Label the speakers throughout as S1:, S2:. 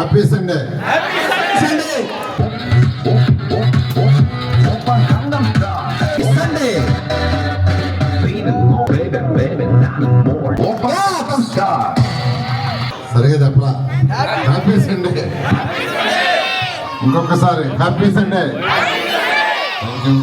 S1: Happy Sunday. సరిగా చెప్పరా? Happy Sunday. ఇంకొకసారి హ్యాపీ సండే. Thank you.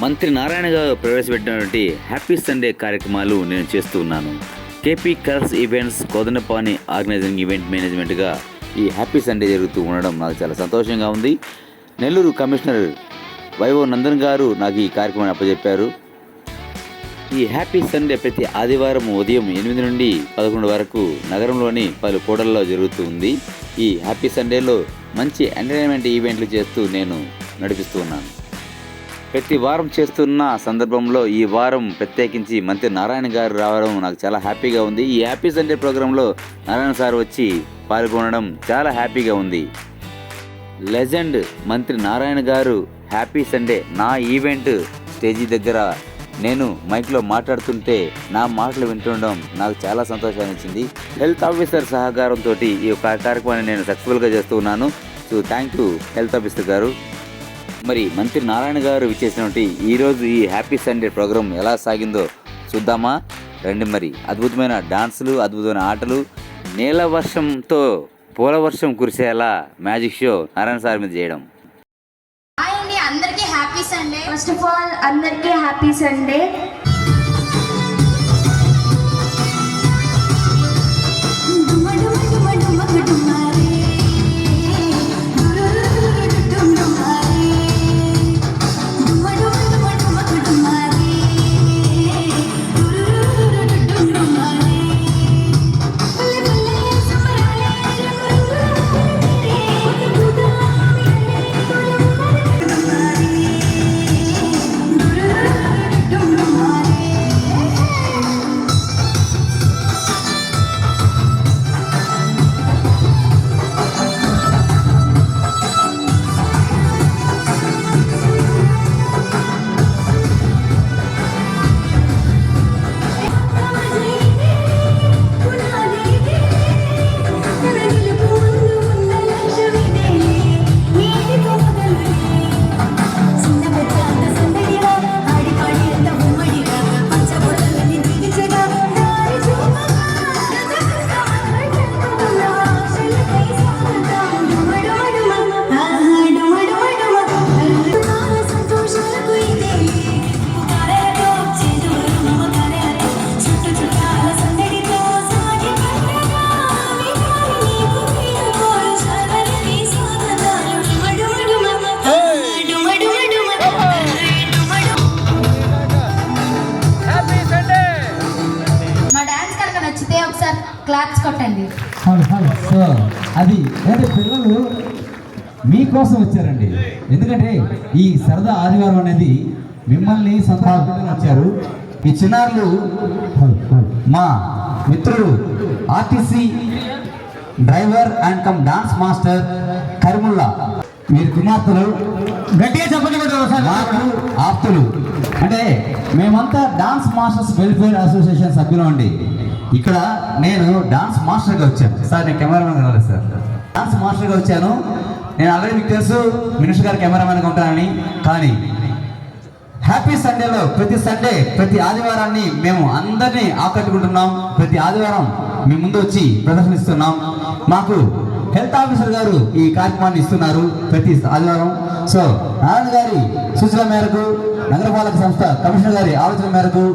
S2: మంత్రి నారాయణ గారు ప్రవేశపెట్టినటువంటి హ్యాపీ సండే కార్యక్రమాలు నేను చేస్తూ ఉన్నాను. KP colours events Kodandapani organising event మేనేజ్మెంట్గా ఈ హ్యాపీ సండే జరుగుతూ ఉండడం నాకు చాలా సంతోషంగా ఉంది. నెల్లూరు కమిషనర్ వైవో నందన్ గారు నాకు ఈ కార్యక్రమాన్ని అప్పచెప్పారు. ఈ హ్యాపీ సండే ప్రతి ఆదివారం ఉదయం 8 నుండి 11 వరకు నగరంలోని పలు కూడల్లో జరుగుతూ ఉంది. ఈ హ్యాపీ సండేలో మంచి ఎంటర్టైన్మెంట్ ఈవెంట్లు చేస్తూ నేను నడిపిస్తూ ఉన్నాను. ప్రతి వారం చేస్తున్న సందర్భంలో ఈ వారం ప్రత్యేకించి మంత్రి నారాయణ గారు రావడం నాకు చాలా హ్యాపీగా ఉంది. ఈ హ్యాపీ సండే ప్రోగ్రాంలో నారాయణ సార్ వచ్చి పాల్గొనడం చాలా హ్యాపీగా ఉంది. లెజెండ్ మంత్రి నారాయణ గారు హ్యాపీ సండే నా ఈవెంట్ స్టేజీ దగ్గర నేను మైక్లో మాట్లాడుతుంటే నా మాటలు వింటుండడం నాకు చాలా సంతోషాన్ని ఇచ్చింది. హెల్త్ ఆఫీసర్ సహకారంతో ఈ యొక్క కార్యక్రమాన్ని నేను సక్సెస్ఫుల్గా చేస్తూ ఉన్నాను. So thank you health officer గారు. మరి మంత్రి నారాయణ గారు విచ్చేసినటువంటి ఈరోజు ఈ హ్యాపీ సండే ప్రోగ్రాం ఎలా సాగిందో చూద్దామా రండి. మరి అద్భుతమైన డాన్సులు, అద్భుతమైన ఆటలు, నీల వర్షంతో పూల వర్షం కురిసేలా మ్యాజిక్ షో నారాయణ సార్ మీద చేయడం.
S3: అందరికీ happy Sunday.
S4: First of all అందరికీ హ్యాపీ సండే.
S3: క్లాప్స్ కొట్టండి.
S5: సో అది అంటే పిల్లలు మీకోసం వచ్చారండి. ఎందుకంటే ఈ సరదా ఆదివారం అనేది మిమ్మల్ని సంతోషంగా వచ్చారు. ఈ చిన్నారులు మా మిత్రుడు RTC driver and come dance master Karimulla, మీరు కుమార్తెలు గట్టిగా చెప్పండి. ఆప్తులు అంటే మేమంతా డాన్స్ మాస్టర్స్ వెల్ఫేర్ అసోసియేషన్ సభ్యులు అండి. ఇక్కడ నేను డాన్స్ మాస్టర్గా వచ్చాను సార్. నేను కెమెరామెన్ కావాలి సార్. డాన్స్ మాస్టర్గా వచ్చాను. నేను ఆల్రెడీ మీకు తెలుసు మినిస్టర్ గారు కెమెరామెన్గా ఉంటానని. కానీ హ్యాపీ సండేలో ప్రతి సండే ప్రతి ఆదివారాన్ని మేము అందరినీ ఆకట్టుకుంటున్నాం. ప్రతి ఆదివారం మేము ముందు వచ్చి ప్రదర్శనిస్తున్నాం. మాకు హెల్త్ ఆఫీసర్ గారు ఈ కార్యక్రమాన్ని ఇస్తున్నారు ప్రతి ఆదివారం. సో నారాయణ గారి సూచన మేరకు, నగరపాలక సంస్థ కమిషనర్ గారి ఆలోచన మేరకు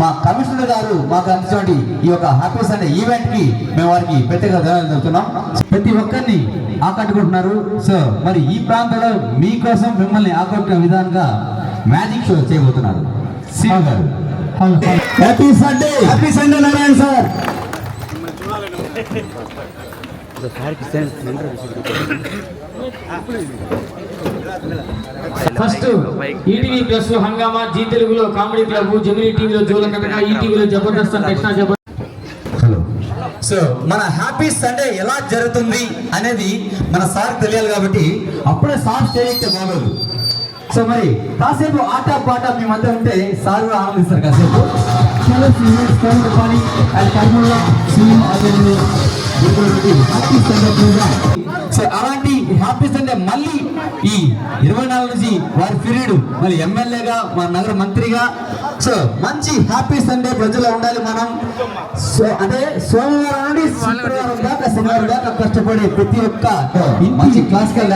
S5: మా కమిషనర్ గారు మాకు అందించినటువంటి ఈ యొక్క హ్యాపీ సండే ఈవెంట్ కి మేము వారికి ప్రత్యేక ధన్యవాదాలు చెబుతున్నాం. ప్రతి ఒక్కరిని ఆకట్టుకుంటున్నారు. సో మరి ఈ ప్రాంతంలో మీకోసం మిమ్మల్ని ఆకట్టుకునే విధానంగా మ్యాజిక్ షో చేయబోతున్నారు శివ గారు. Happy Sunday. Happy Sunday Narayana sir.
S6: First ETV plus లో హంగామా, జీ తెలుగులో కామెడీ క్లబ్, జమినీ టీవీలో జోలకటక, ఈటీవీలో జబర్దస్త్ అండ్ టెక్నా జబర్దస్త్.
S5: హలో. సో మన హ్యాపీ సండే ఎలా జరుగుతుంది అనేది మన సార్ తెలియాలి కాబట్టి అప్పుడే సార్ స్టేజ్ ఎక్కితే బాగోదు. సో మరి కాసేపు ఆట పాట మీ మధ్య ఉంటే సార్ కూడా ఆనందిస్తారు కాసేపు. చలో seniors Kodandapani and Kurnool CM ఆధ్వర్యంలో హ్యాపీ సండే ప్రోగ్రామ్. సో అలాంటి హ్యాపీ సండే మళ్ళీ ఈ 24 నుంచి వారి పీరియడ్ మళ్ళీ ఎమ్మెల్యేగా మన నగర మంత్రిగా సో మంచి హ్యాపీ సండే ప్రజల్లో ఉండాలి మనం. సో అంటే సోమవారం నుండి శుక్రవారం దాకా శనివారం దాకా కష్టపడే ప్రతి ఒక్క మంచి క్లాసికల్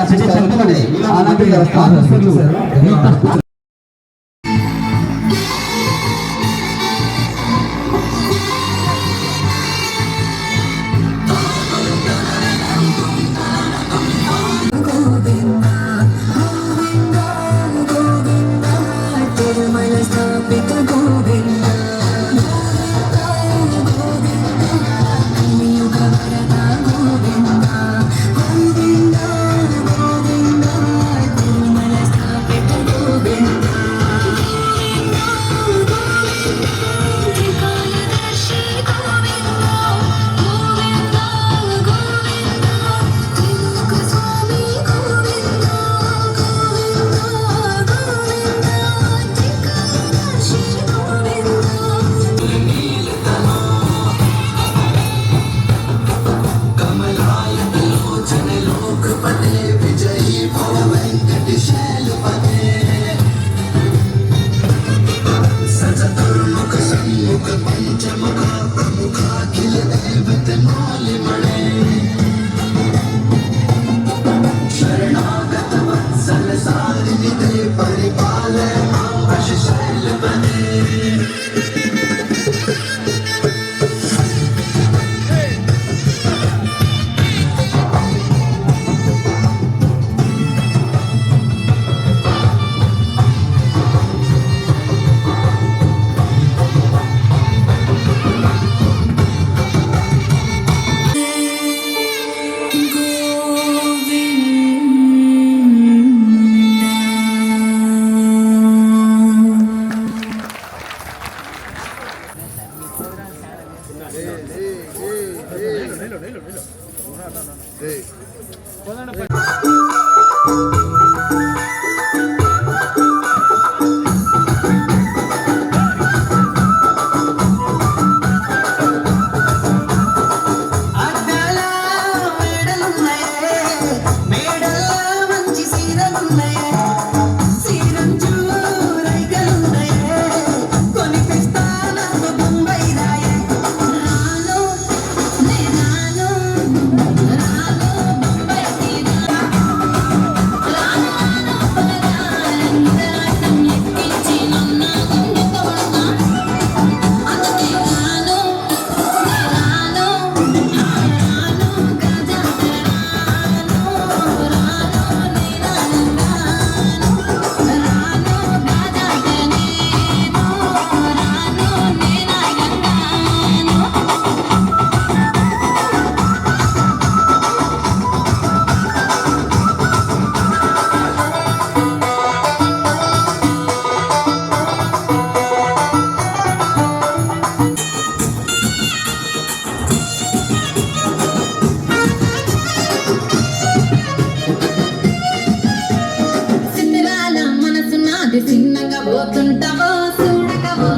S3: చిన్నగా పోతుంటావో చూడకవో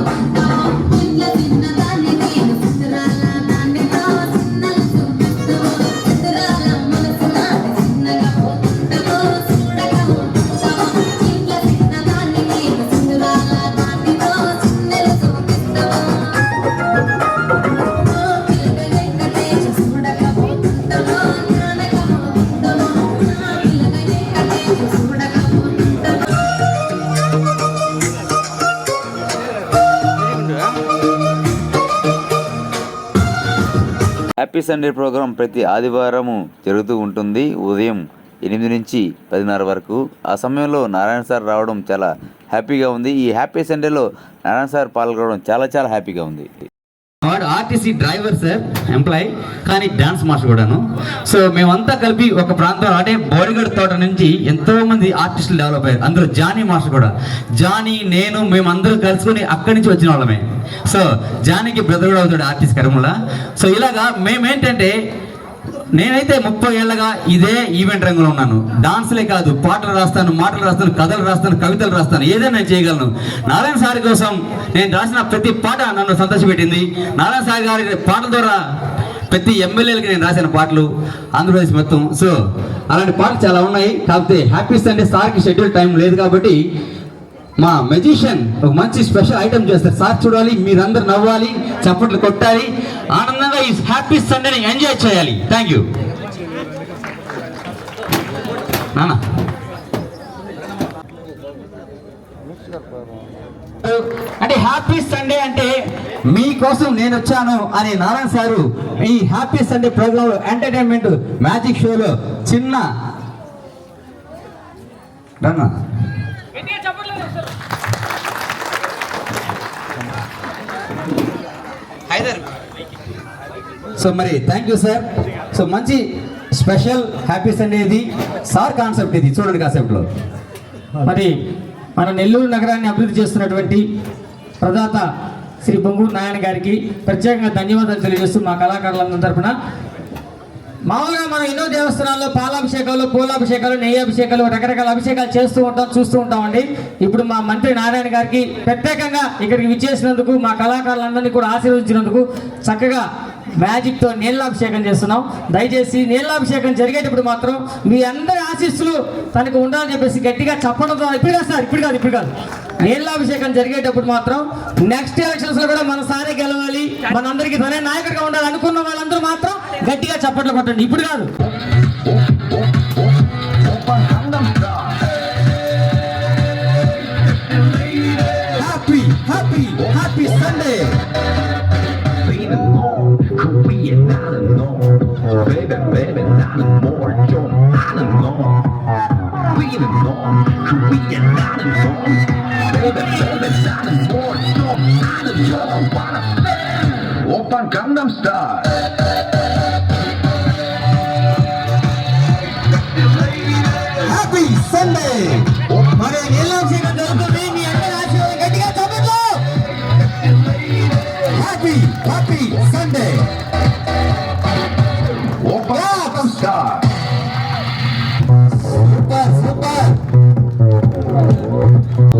S3: ఇంట్లో చిన్నదాన్ని నేను చిత్రాల దాన్నితో చిన్నలు చూపిస్తావో చిత్రాల మనసు నాటి చిన్నగా పోతుంటావో చూడకవో ఇంట్లో చిన్నదాన్ని నేను చిత్రాల దాన్నితో చిన్నలు చూపిస్తావో పిల్లగా ఎక్కడేసి చూడకపోతుంటావో జ్ఞానకవో పిల్లగా ఎక్కడేసి చూడకపోతుంటావో.
S2: హ్యాపీ సండే ప్రోగ్రాం ప్రతి ఆదివారము జరుగుతూ ఉంటుంది. ఉదయం 8 నుంచి 10:30 వరకు. ఆ సమయంలో నారాయణ సార్ రావడం చాలా హ్యాపీగా ఉంది. ఈ హ్యాపీ సండేలో నారాయణ సార్ పాల్గొనడం చాలా చాలా హ్యాపీగా ఉంది.
S5: వాడు ఆర్టీసీ డ్రైవర్ సార్, ఎంప్లాయ్, కానీ డాన్స్ మాస్టర్ కూడాను. సో మేమంతా కలిపి ఒక ప్రాంతం అంటే బోడిగడ్ తోట నుంచి ఎంతో మంది ఆర్టిస్టులు డెవలప్ అయ్యారు. అందులో జానీ మాస్టర్ కూడా. జానీ, నేను, మేమందరూ కలుసుకొని అక్కడి నుంచి వచ్చిన వాళ్ళమే. సో జానీకి బ్రదర్ కూడా అవుతాడు ఆర్టిస్ట్ కర్మల. సో ఇలాగా మేమేంటంటే నేనైతే 30 ఏళ్ళగా ఇదే ఈవెంట్ రంగంలో ఉన్నాను. డాన్స్లే కాదు, పాటలు రాస్తాను, మాటలు రాస్తాను, కథలు రాస్తాను, కవితలు రాస్తాను, ఏదైనా నేను చేయగలను. నారాయణ సార్ కోసం నేను రాసిన ప్రతి పాట నన్ను సంతోషపెట్టింది. నారాయణ సార్ గారి పాటల ద్వారా ప్రతి ఎమ్మెల్యేలకి నేను రాసిన పాటలు ఆంధ్రప్రదేశ్ మొత్తం. సో అలాంటి పాటలు చాలా ఉన్నాయి. కాకపోతే హ్యాపీ సండే సార్కి షెడ్యూల్ టైం లేదు కాబట్టి మా మెజిషియన్ ఒక మంచి స్పెషల్ ఐటమ్ చేస్తారు. సార్ చూడాలి, మీరందరూ నవ్వాలి, చప్పట్లు కొట్టాలి, ఆనందంగా ఈ హ్యాపీ సండేని ఎంజాయ్ చేయాలి. థ్యాంక్ యూ నాన్న. అంటే హ్యాపీ సండే అంటే మీకోసం నేను వచ్చాను అని నారాయణ సారు ఈ happy Sunday programme entertainment magic షోలో చిన్న సో మరి థ్యాంక్ యూ సార్. సో మంచి స్పెషల్ హ్యాపీ సండే ఇది. సార్ కాన్సెప్ట్ ఇది, చూడండి కాన్సెప్ట్లో.
S6: మరి మన నెల్లూరు నగరాన్ని అభివృద్ధి చేస్తున్నటువంటి ప్రదాత శ్రీ బొంగూరు నారాయణ గారికి ప్రత్యేకంగా ధన్యవాదాలు తెలియజేస్తూ మా కళాకారులందరి తరపున. మామూలుగా మనం ఎన్నో దేవస్థానాల్లో పాలాభిషేకాలు, పూలాభిషేకాలు, నెయ్యి అభిషేకాలు, రకరకాల అభిషేకాలు చేస్తూ ఉంటాం, చూస్తూ ఉంటామండి. ఇప్పుడు మా మంత్రి నారాయణ గారికి ప్రత్యేకంగా ఇక్కడికి విచ్చేసినందుకు, మా కళాకారులందరినీ కూడా ఆశీర్వదించినందుకు చక్కగా మ్యాజిక్తో నీళ్ళాభిషేకం చేస్తున్నాం. దయచేసి నీళ్ళాభిషేకం జరిగేటప్పుడు మాత్రం మీ అందరి ఆశీస్సులు తనకు ఉండాలని చెప్పేసి గట్టిగా చెప్పడంతో ఇప్పుడు కాదు నీళ్ళాభిషేకం జరిగేటప్పుడు మాత్రం నెక్స్ట్ ఎలక్షన్స్ లో కూడా మన సారే గెలవాలి, మనందరికీ తనే నాయకుడిగా ఉండాలి అనుకున్న వాళ్ళందరూ మాత్రం గట్టిగా చప్పట్లు కొట్టండి. ఇప్పుడు కాదు.
S5: Happy happy happy Sunday.
S7: Korean, I don't know. Baby, baby, not anymore. John, I don't know. We don't know. Korean, I don't know. Baby, baby, not anymore. John, I don't know. Wanna play? Open Gangnam Style.
S5: Happy Sunday. మరి నీళ్ళాభిషేకం జరుగుతుంది. మీ అందరి ఆశీర్వాదం గట్టిగా చప్పట్లు. Happy happy Sunday.
S7: Open Gangnam Style.
S5: Super super.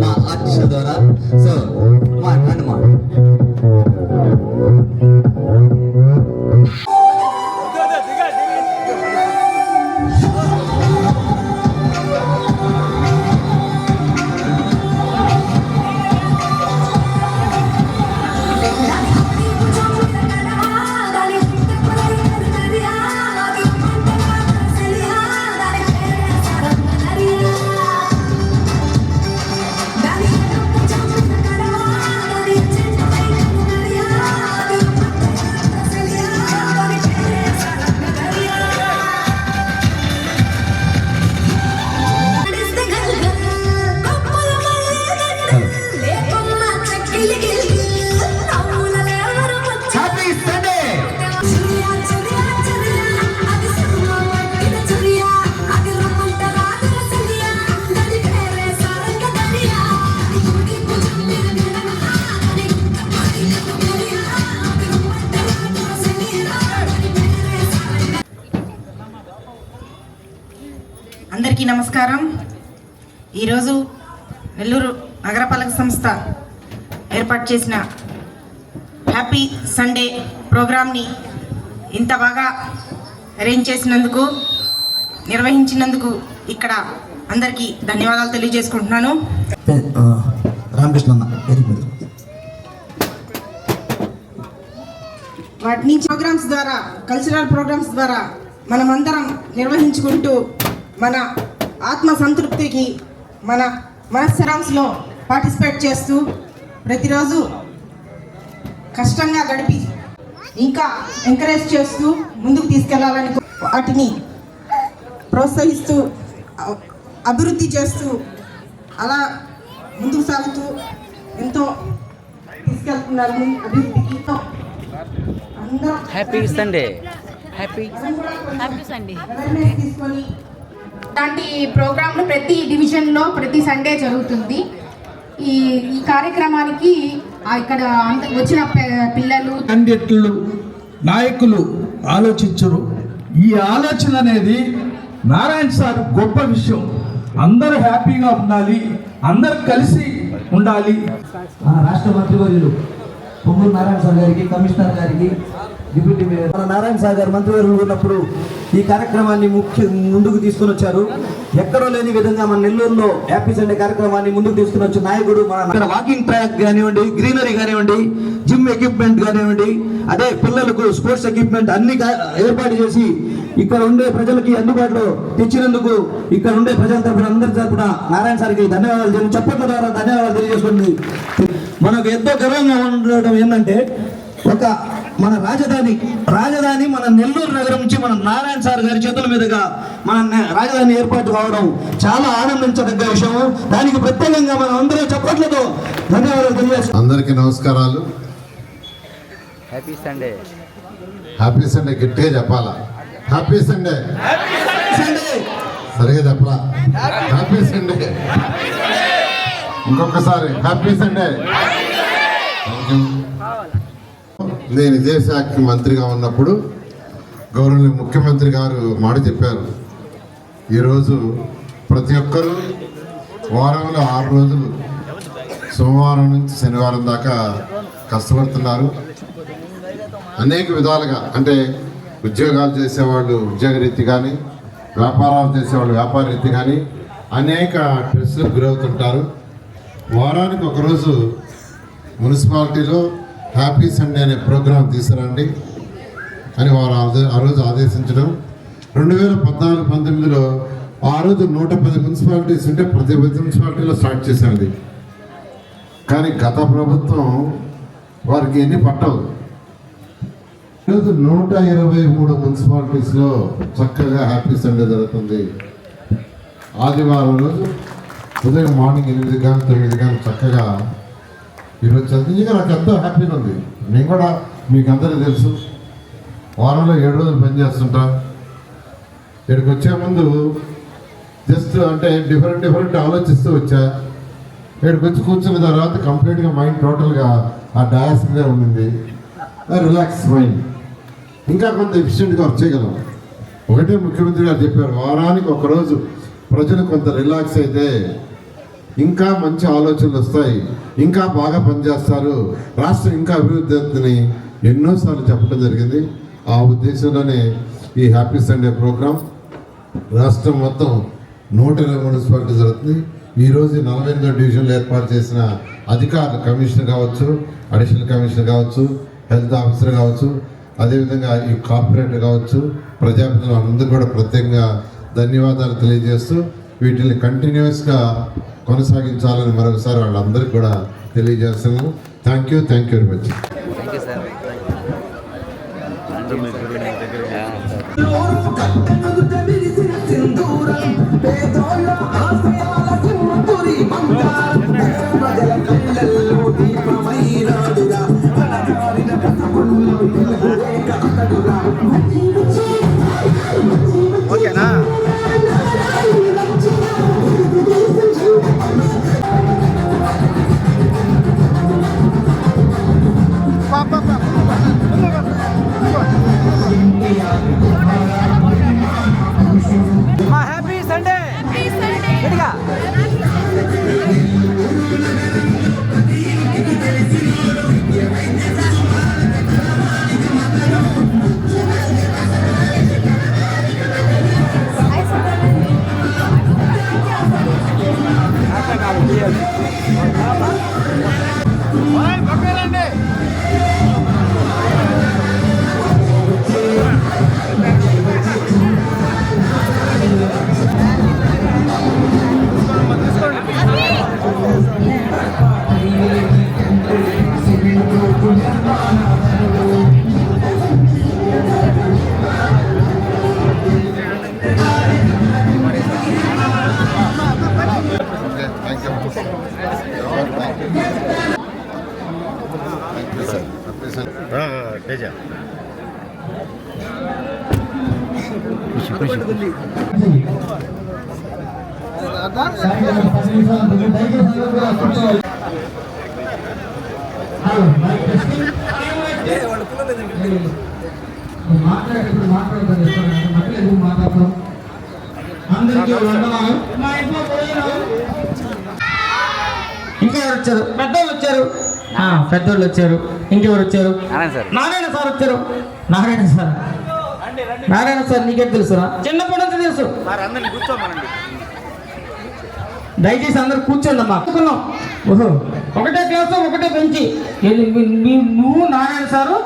S5: మా artist ద్వారా so మా
S8: అందరికీ నమస్కారం. ఈరోజు నెల్లూరు నగరపాలక సంస్థ ఏర్పాటు చేసిన హ్యాపీ సండే ప్రోగ్రామ్ని ఇంత బాగా అరేంజ్ చేసినందుకు, నిర్వహించినందుకు ఇక్కడ అందరికీ ధన్యవాదాలు తెలియజేసుకుంటున్నాను.
S1: Ramakrishna very good.
S8: వాటిని ప్రోగ్రామ్స్ ద్వారా, కల్చరల్ ప్రోగ్రామ్స్ ద్వారా మనమందరం నిర్వహించుకుంటూ మన ఆత్మ సంతృప్తికి మన మనస్సరాంస్లో పార్టిసిపేట్ చేస్తూ ప్రతిరోజు కష్టంగా గడిపి ఇంకా ఎంకరేజ్ చేస్తూ ముందుకు తీసుకెళ్లాలని, వాటిని ప్రోత్సహిస్తూ అభివృద్ధి చేస్తూ అలా ముందుకు సాగుతూ ఎంతో తీసుకెళ్తున్నారు అభివృద్ధికి. అందరూ
S2: హ్యాపీ సండే.
S8: తీసుకొని
S9: ఇలాంటి ప్రోగ్రాంలు ప్రతి డివిజన్లో ప్రతి సండే జరుగుతుంది. ఈ కార్యక్రమానికి ఇక్కడ వచ్చిన పిల్లలు,
S10: క్యాండిడేట్లు, నాయకులు ఆలోచించరు. ఈ ఆలోచన అనేది నారాయణ సార్ గొప్ప విషయం. అందరూ హ్యాపీగా ఉండాలి, అందరూ కలిసి ఉండాలి.
S5: రాష్ట్ర మంత్రివర్యులు పొంగూరు నారాయణ సార్ గారికి, కమిషనర్ గారికి, డిప్యూటీ మేయర్ మన నారాయణ సార్ గారు మంత్రివర్యులు ఉన్నప్పుడు ఈ కార్యక్రమాన్ని ముందుకు తీసుకుని వచ్చారు. ఎక్కడో లేని విధంగా మన నెల్లూరులో హ్యాపీ సండే కార్యక్రమాన్ని ముందుకు తీసుకుని వచ్చే నాయకుడు మన వాకింగ్ ట్రాక్ కానివ్వండి, గ్రీనరీ కానివ్వండి, జిమ్ ఎక్విప్మెంట్ కానివ్వండి, అదే పిల్లలకు స్పోర్ట్స్ ఎక్విప్మెంట్ అన్ని ఏర్పాటు చేసి ఇక్కడ ఉండే ప్రజలకి అందుబాటులో తెచ్చినందుకు ఇక్కడ ఉండే ప్రజల తరపున అందరి తరపున నారాయణ సార్కి ధన్యవాదాలు చప్పట్ల ద్వారా ధన్యవాదాలు తెలియజేసుకోండి. మనకు ఎంతో గర్వంగా ఉండడం ఏంటంటే ఒక మన రాజధాని మన నెల్లూరు నగరం నుంచి మన నారాయణ సార్ గారి చేతుల మీదుగా మన రాజధాని ఏర్పాటు కావడం చాలా ఆనందించదగ్గ విషయం. దానికి ప్రత్యేకంగా మనం అందరూ చప్పట్లతో ధన్యవాదాలు తెలియజేస్తాం.
S1: అందరికీ నమస్కారాలు.
S2: Happy Sunday.
S1: హ్యాపీ సండే గట్టిగా చెప్పాలా? హ్యాపీ సండే సరిగా చెప్పాలా? Happy Sunday. ఇంకొకసారి హ్యాపీ సండే. నేను ఇదే శాఖ మంత్రిగా ఉన్నప్పుడు గౌరవనీయ ముఖ్యమంత్రి గారు మాట చెప్పారు, ఈరోజు ప్రతి ఒక్కరూ వారంలో 6 రోజులు సోమవారం నుంచి శనివారం దాకా కష్టపడుతున్నారు. అనేక విధాలుగా, అంటే ఉద్యోగాలు చేసేవాళ్ళు ఉద్యోగరీతి కానీ, వ్యాపారాలు చేసేవాళ్ళు వ్యాపార రీతి కానీ అనేక స్ట్రెస్లకు గురవుతుంటారు. వారానికి ఒకరోజు మున్సిపాలిటీలో హ్యాపీ సండే అనే ప్రోగ్రాం తీసుకురండి అని వారు ఆ రోజు ఆదేశించడం. 2014-19లో ఆ రోజు 110 మున్సిపాలిటీస్ ఉంటే ప్రతి మున్సిపాలిటీలో స్టార్ట్ చేశాంది. కానీ గత ప్రభుత్వం వారికి ఎన్ని పట్టవు. ఈరోజు 123 మున్సిపాలిటీస్లో చక్కగా హ్యాపీ సండే జరుగుతుంది. ఆదివారం రోజు ఉదయం మార్నింగ్ 8 కానీ 9 కానీ చక్కగా ఈరోజు చదివిగా నాకు ఎంతో హ్యాపీగా ఉంది. నేను కూడా మీకు అందరికీ తెలుసు, వారంలో 7 రోజులు పనిచేస్తుంటా. ఇక్కడికి వచ్చే ముందు జస్ట్ అంటే డిఫరెంట్ ఆలోచిస్తూ వచ్చా. ఇక్కడికి వచ్చి కూర్చున్న తర్వాత కంప్లీట్గా మైండ్ టోటల్గా ఆ డయాస్ మీద ఉండింది. రిలాక్స్ మైండ్, ఇంకా కొంత ఎఫిషియెంట్గా వచ్చేయగలం. ఒకటే ముఖ్యమంత్రి గారు చెప్పారు, వారానికి ఒకరోజు ప్రజలు కొంత రిలాక్స్ అయితే ఇంకా మంచి ఆలోచనలు వస్తాయి, ఇంకా బాగా పనిచేస్తారు, రాష్ట్రం ఇంకా అభివృద్ధి అవుతుందని ఎన్నోసార్లు చెప్పడం జరిగింది. ఆ ఉద్దేశంలోనే ఈ హ్యాపీ సండే ప్రోగ్రాం రాష్ట్రం మొత్తం 120 మున్సిపాలిటీ జరుగుతుంది. ఈరోజు 48వ డివిజన్లు ఏర్పాటు చేసిన అధికారులు, కమిషనర్ కావచ్చు, అడిషనల్ కమిషనర్ కావచ్చు, హెల్త్ ఆఫీసర్ కావచ్చు, అదేవిధంగా ఈ కార్పొరేటర్ కావచ్చు, ప్రజాప్రతినిధులు అందరూ కూడా ప్రత్యేకంగా ధన్యవాదాలు తెలియజేస్తూ వీటిని కంటిన్యూస్గా కొనసాగించాలని మరొకసారి వాళ్ళందరికీ కూడా తెలియజేస్తున్నాము. Thank you very much.
S6: ఓకేనా? Happy Sunday. గట్టిగా మాట్లాడేటప్పుడు మాట్లాడతారు మధ్యలో మాట్లాడతాం. అందరికీ వందనాలు. మా ఇంట్లో భోజనం. ఇంకెవరు వచ్చారు? పెద్దోళ్ళు వచ్చారు. పెద్దోళ్ళు వచ్చారు. ఇంకెవరు వచ్చారు? నారాయణ సార్ వచ్చారు. నారాయణ సార్ నీకే తెలుసురా? చిన్నప్పటి నుంచి తెలుసు. దయచేసి అందరు కూర్చోండి అమ్మా. ఓహో, ఒకటే క్లాసు ఒకటే బెంచి. నువ్వు నారాయణ సారు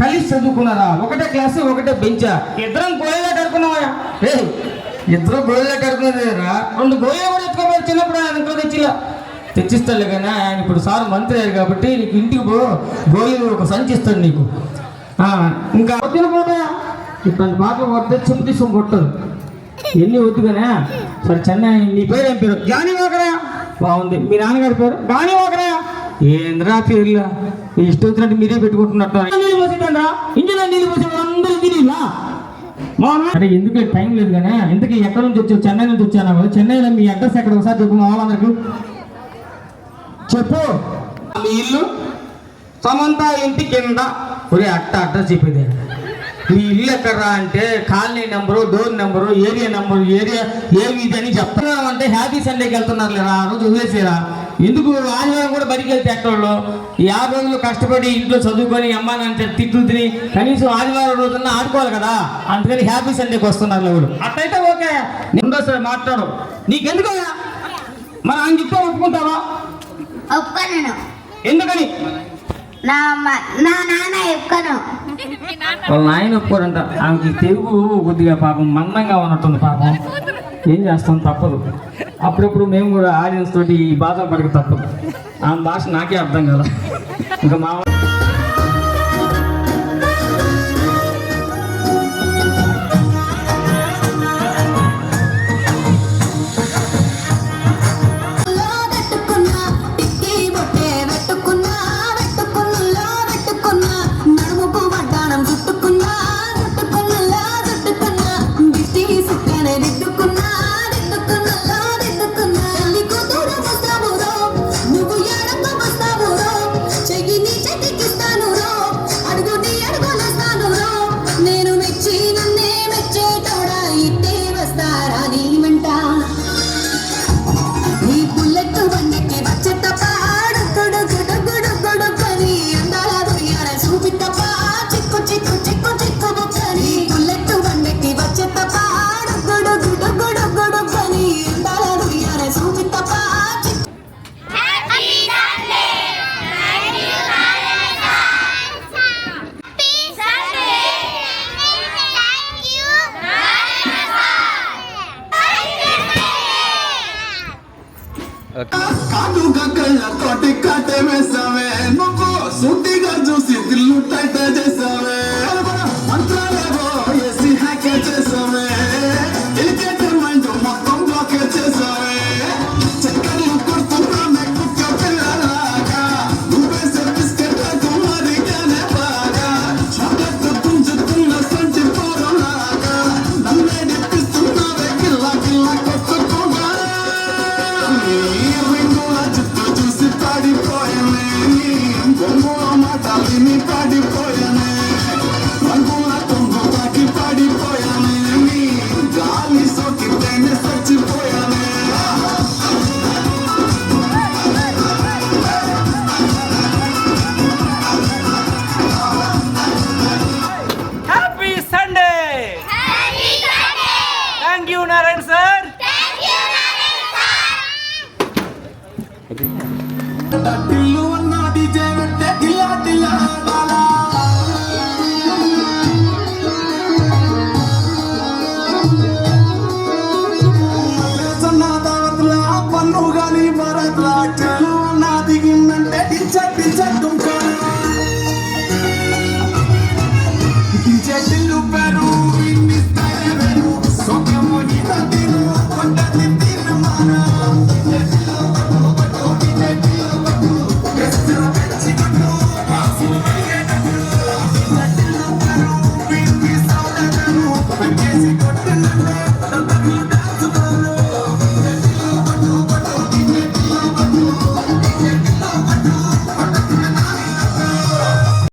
S6: కలిసి చదువుకున్నారా? ఒకటే క్లాసు ఒకటే బెంచా? ఇద్దరం గోళీలాట ఆడుకున్నావా? ఇద్దరు గోళీలాట ఆడుకున్నారా? 2 గోళీలు కూడా ఎత్తుకోవాలి. చిన్నప్పుడు ఆయన ఇంట్లో తెచ్చిస్తాడులే కానీ ఆయన ఇప్పుడు సార్ మంత్రి అయ్యారు కాబట్టి నీకు ఇంటికి గోళీలు ఒక సంచి ఇస్తాడు నీకు. ఇంకా వచ్చిన పూట ఇట్లాంటి పాటలు కొడితే చింపు తీసుకొని కొట్టదు. ఎన్ని వద్దుగానే. సరే చెన్నై, నీ పేరు ఏం పేరు? గాని వాకరా. బాగుంది. మీ నాన్నగారి పేరు? గాని వాకరా. ఏంద్రా పేర్లా ఇష్టం వచ్చినట్టు మీరే పెట్టుకుంటున్నట్టు. నీళ్ళు పోసిందా? ఇంజలో నీళ్ళు పోసి అందరూ తిరిగిలా. అరే ఎందుకు టైం లేదు కానీ ఇంతకీ ఎక్కడి నుంచి వచ్చావు? చెన్నై నుంచి వచ్చాను. చెన్నైలో మీ అడ్రస్ ఎక్కడ ఒకసారి చెప్పు మా వాళ్ళందరికీ చెప్పు. మీ ఇల్లు సమంత ఇంటి కింద. ఒరే అడ్రస్ చెప్పేది. మీ ఇల్లు ఎక్కడరా అంటే colony number, door number, area number, area ఏమి ఇది అని చెప్తున్నాం. అంటే హ్యాపీ సండేకి వెళ్తున్నారు లేరా? ఆ రోజు వదిలేసేరా? ఎందుకు ఆదివారం కూడా బడికి వెళ్తే ఎక్కడో ఈ 5 రోజులు కష్టపడి ఇంట్లో చదువుకొని అమ్మా నాన్న తిట్లు తిని కనీసం ఆదివారం రోజున ఆడుకోవాలి కదా. అందుకని హ్యాపీ సండేకి వస్తున్నారు ఎవరు. అట్లయితే ఓకే, నేను సరే మాట్లాడు. నీకెందుకు మరి ఆయన చెప్తే ఒప్పుకుంటావా?
S4: ఒప్పుకోను.
S6: ఎందుకని?
S4: నా నాన్న ఒప్పుకోను.
S6: వాళ్ళ నాయన ఒప్పుకోరంట. ఆమెకి తెలుగు కొద్దిగా పాపం మందంగా ఉన్నట్టుంది. పాపం ఏం చేస్తాం, తప్పదు. అప్పుడప్పుడు మేము కూడా ఆడియన్స్ తోటి ఈ బాధ పడక తప్పదు. ఆమె భాష నాకే అర్థం కదా. ఇంకా మా